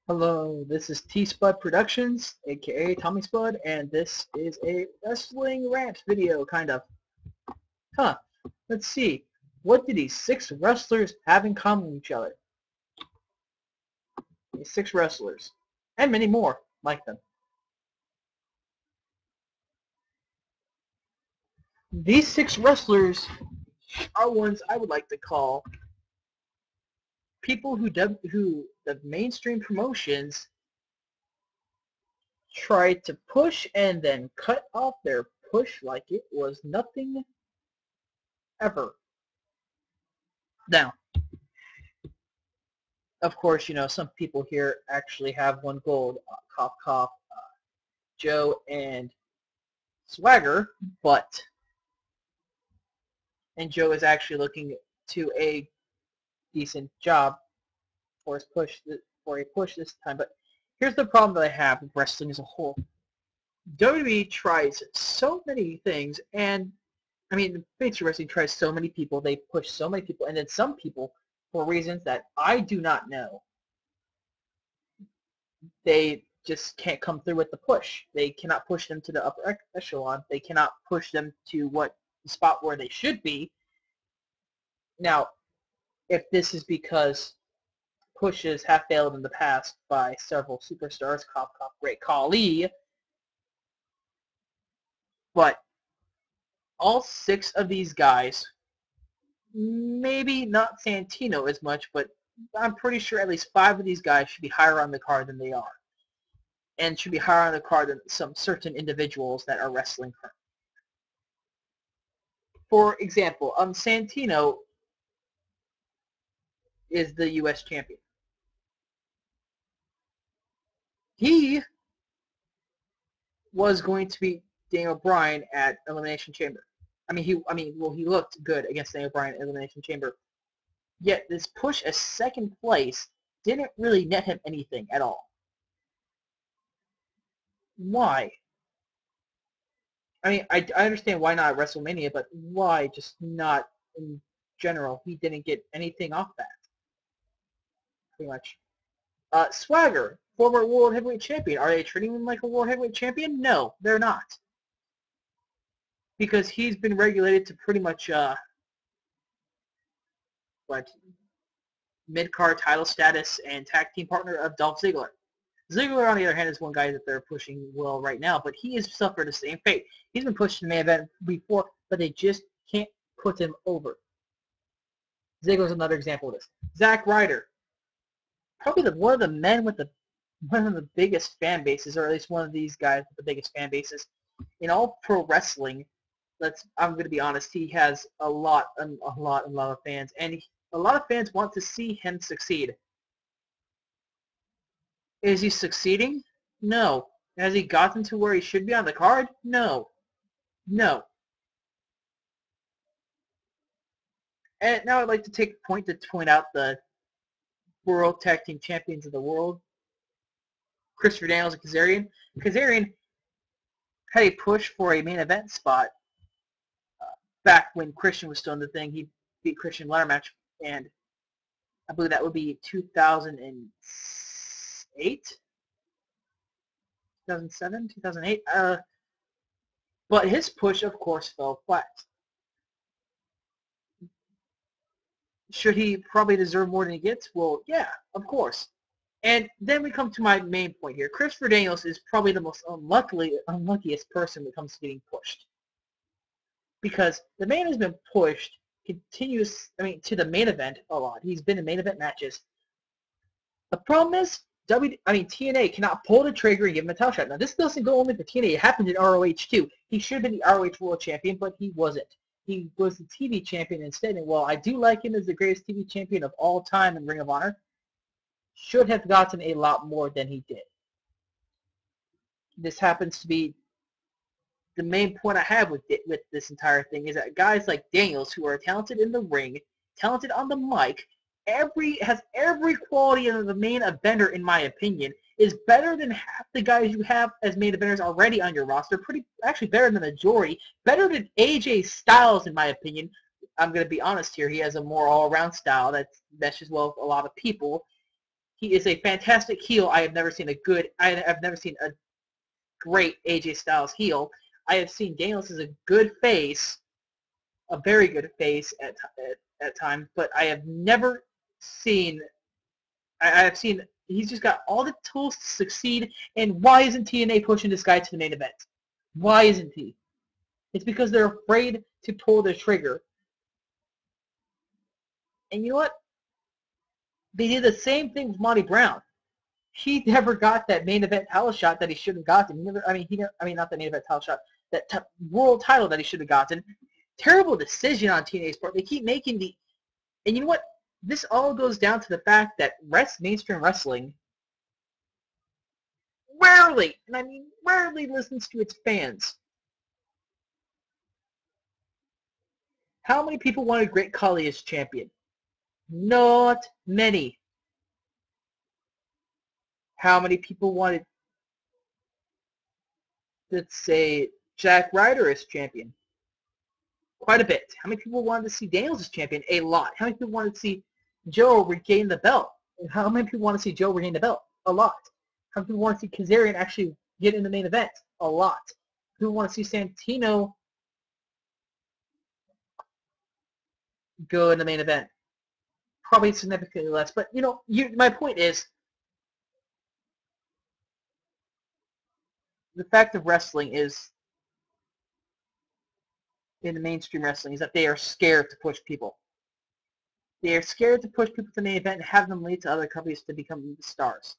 Hello, this is T-Spud Productions, aka Tommyspud, and this is a wrestling rant video, kind of. Huh, let's see. What do these 6 wrestlers have in common with each other? These 6 wrestlers, and many more like them. These 6 wrestlers are ones I would like to call people who the mainstream promotions tried to push and then cut off their push like it was nothing ever. Now, of course, some people here actually have one gold, cough, cough, Joe and Swagger, and Joe is actually looking to a decent job for his push this time. But here's the problem that I have with wrestling as a whole. WWE tries so many things, and I mean, mainstream wrestling tries so many people. They push so many people, and then some people, for reasons that I do not know, they just can't come through with the push. They cannot push them to the upper echelon. They cannot push them to what the spot where they should be. Now, if this is because pushes have failed in the past by several superstars, Cop, Great Khali, but all 6 of these guys, maybe not Santino as much, but I'm pretty sure at least 5 of these guys should be higher on the card than they are, and should be higher on the card than some certain individuals that are wrestling currently. For example, Santino is the U.S. champion. He was going to beat Daniel Bryan at Elimination Chamber. He looked good against Daniel Bryan at Elimination Chamber. Yet this push as second place didn't really net him anything at all. Why? I understand why not WrestleMania, but why just not in general? He didn't get anything off that. Pretty much. Swagger, former World Heavyweight Champion. Are they treating him like a World Heavyweight Champion? No, they're not. Because he's been regulated to pretty much, mid-card title status and tag team partner of Dolph Ziggler. Ziggler, on the other hand, is one guy that they're pushing well right now, but he has suffered the same fate. He's been pushed to the main event before, but they just can't put him over. Ziggler's another example of this. Zack Ryder, probably one of the men with one of the biggest fan bases, or at least one of these guys with the biggest fan bases in all pro wrestling. I'm going to be honest. He has a lot of fans, and a lot of fans want to see him succeed. Is he succeeding? No. Has he gotten to where he should be on the card? No. No. And now I'd like to take a point to point out the World Tag Team Champions of the world, Christopher Daniels and Kazarian. Kazarian had a push for a main event spot back when Christian was still in the thing. He beat Christian in a ladder match, and I believe that would be 2008, 2007, 2008. But his push, of course, fell flat. Should he probably deserve more than he gets? Well, yeah, of course. And then we come to my main point here. Christopher Daniels is probably the most unluckiest person when it comes to getting pushed. Because the man has been pushed to the main event a lot. He's been in main event matches. The problem is, TNA cannot pull the trigger and give him a title shot. Now, this doesn't go only for TNA. It happened in ROH, too. He should have been the ROH World Champion, but he wasn't. He was the TV champion instead. And while I do like him as the greatest TV champion of all time in Ring of Honor, should have gotten a lot more than he did. This happens to be the main point I have with this entire thing, is that guys like Daniels, who are talented in the ring, talented on the mic, has every quality of the main eventer, in my opinion, is better than half the guys you have as main eventers already on your roster. Actually better than the majority. Better than AJ Styles, in my opinion. I'm going to be honest here. He has a more all-around style that meshes well with a lot of people. He is a fantastic heel. I've never seen a great AJ Styles heel. I have seen Daniels as a good face, a very good face at times, but I have never seen. I've seen he's just got all the tools to succeed. And why isn't TNA pushing this guy to the main event? Why isn't he? It's because they're afraid to pull the trigger. And you know what? They did the same thing with Monty Brown. He never got that main event title shot that he should have gotten. Not the main event title shot, that world title that he should have gotten. Terrible decision on TNA's part. They keep making and you know what? This all goes down to the fact that mainstream wrestling rarely listens to its fans. How many people wanted Great Khali as champion? Not many. How many people wanted, let's say, Jack Ryder as champion? Quite a bit. How many people wanted to see Daniels as champion? A lot. How many people wanted to see Joe regain the belt? How many people want to see Joe regain the belt? A lot. How many people want to see Kazarian actually get in the main event? A lot. People want to see Santino go in the main event? Probably significantly less. But, my point is, the fact of wrestling is, in the mainstream wrestling, is that they are scared to push people. They are scared to push people to the main event and have them lead to other companies to become stars.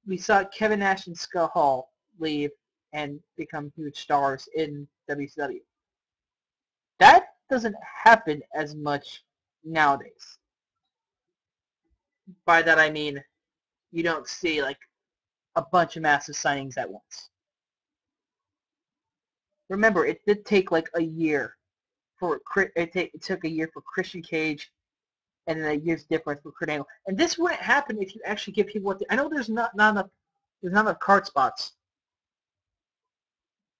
We saw Kevin Nash and Scott Hall leave and become huge stars in WCW. That doesn't happen as much nowadays. By that I mean you don't see like a bunch of massive signings at once. Remember, it did take like a year it took a year for Christian Cage, and then a year's difference for Kurt Angle. And this wouldn't happen if you actually give people I know there's not enough card spots.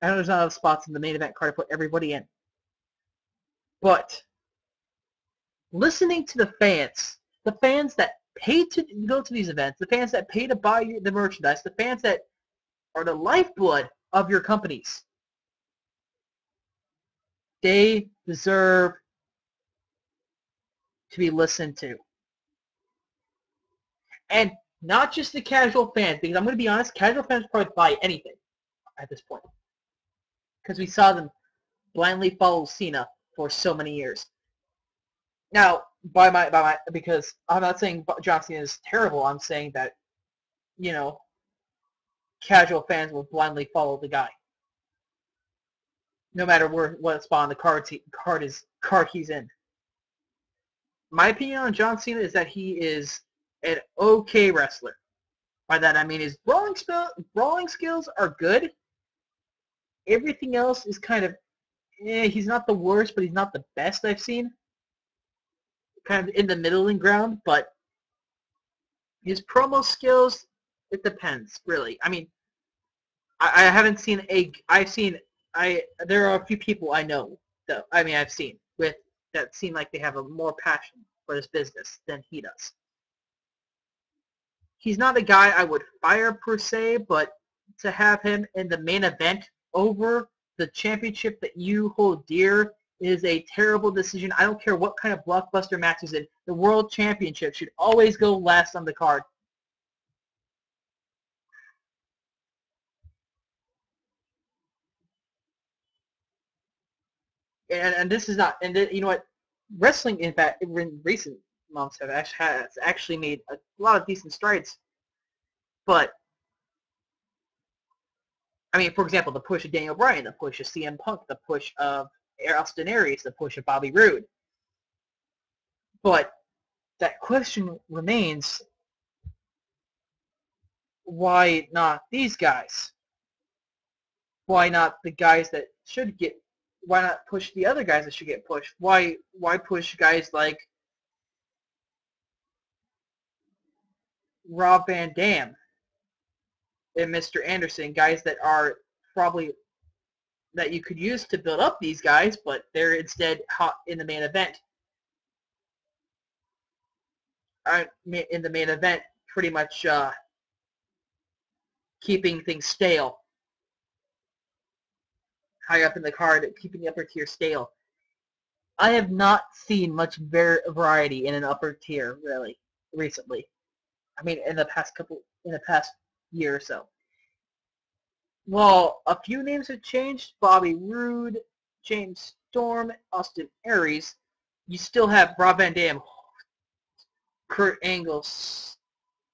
I know there's not enough spots in the main event card to put everybody in. But listening to the fans that pay to go to these events, the fans that pay to buy the merchandise, the fans that are the lifeblood of your companies, they deserve to be listened to. And not just the casual fans, because I'm going to be honest, casual fans probably buy anything at this point. Because we saw them blindly follow Cena for so many years. Now, because I'm not saying John Cena is terrible, I'm saying that, casual fans will blindly follow the guy, no matter what spot on the card he's in. My opinion on John Cena is that he is an okay wrestler. By that I mean his brawling skills are good. Everything else is kind of, he's not the worst, but he's not the best I've seen. Kind of in the middling ground, but his promo skills, it depends, really. I mean, I haven't seen there are a few people I know that, I've seen that seem like they have a more passion for this business than he does. He's not a guy I would fire per se, but to have him in the main event over the championship that you hold dear is a terrible decision. I don't care what kind of blockbuster match he's in. The World Championship should always go last on the card. And this is not, and you know what? Wrestling, in fact, in recent months has actually made a lot of decent strides. But, for example, the push of Daniel Bryan, the push of CM Punk, the push of Austin Aries, the push of Bobby Roode. But that question remains, why not these guys? Why not the guys that should get, why not push the other guys that should get pushed? Why push guys like Rob Van Dam and Mr. Anderson, guys that are probably, that you could use to build up these guys, but they're instead hot in the main event. in the main event, pretty much keeping things stale. High up in the card, keeping the upper tier stale. I have not seen much variety in an upper tier really recently. I mean, in the past year or so. Well, a few names have changed. Bobby Roode, James Storm, Austin Aries. You still have Rob Van Dam, Kurt Angle,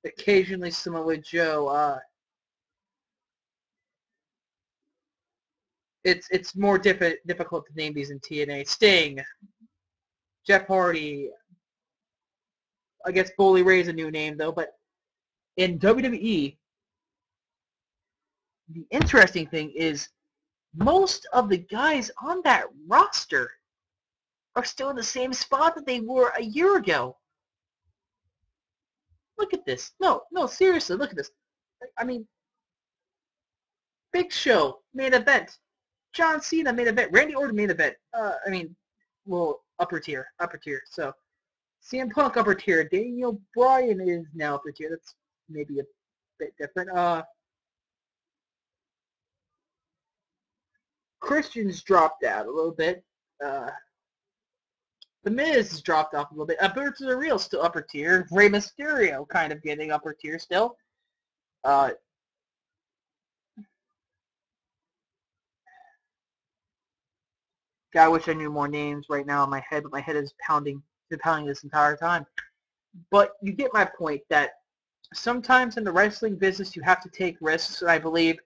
occasionally Samoa Joe. It's more difficult to name these in TNA. Sting, Jeff Hardy. I guess Bully Ray's a new name though, but in WWE, the interesting thing is most of the guys on that roster are still in the same spot that they were a year ago. Look at this. No, seriously, look at this. I mean, Big Show, main event. John Cena, main event. Randy Orton, main event. Well, upper tier. So, CM Punk, upper tier. Daniel Bryan is now upper tier. That's maybe a bit different. Christian's dropped out a little bit. The Miz has dropped off a little bit. Alberto Del Rio still upper tier. Rey Mysterio kind of getting upper tier still. God, I wish I knew more names right now in my head, but my head is pounding this entire time. But you get my point that sometimes in the wrestling business you have to take risks, and I believe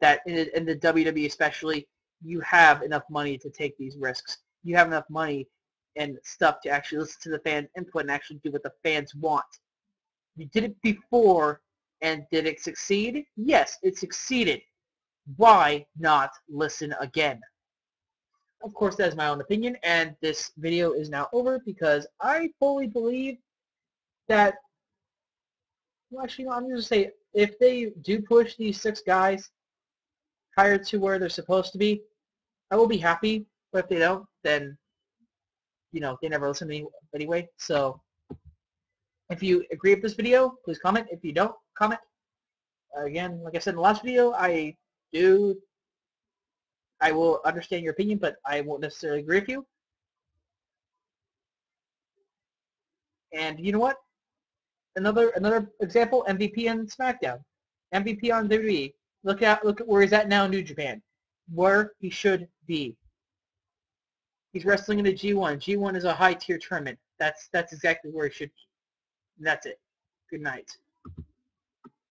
that in the WWE especially, you have enough money to take these risks. You have enough money and stuff to actually listen to the fan input and actually do what the fans want. You did it before, and did it succeed? Yes, it succeeded. Why not listen again? Of course, that is my own opinion, and this video is now over because I fully believe that, well, actually, no, I'm going to say, if they do push these 6 guys higher to where they're supposed to be, I will be happy. But if they don't, then, they never listen to me anyway. So, if you agree with this video, please comment. If you don't, comment. Again, like I said in the last video, I will understand your opinion, but I won't necessarily agree with you. And you know what? Another example, MVP on SmackDown. MVP on WWE. Look at where he's at now in New Japan. Where he should be. He's wrestling in a G1. G1 is a high tier tournament. That's exactly where he should be. And that's it. Good night.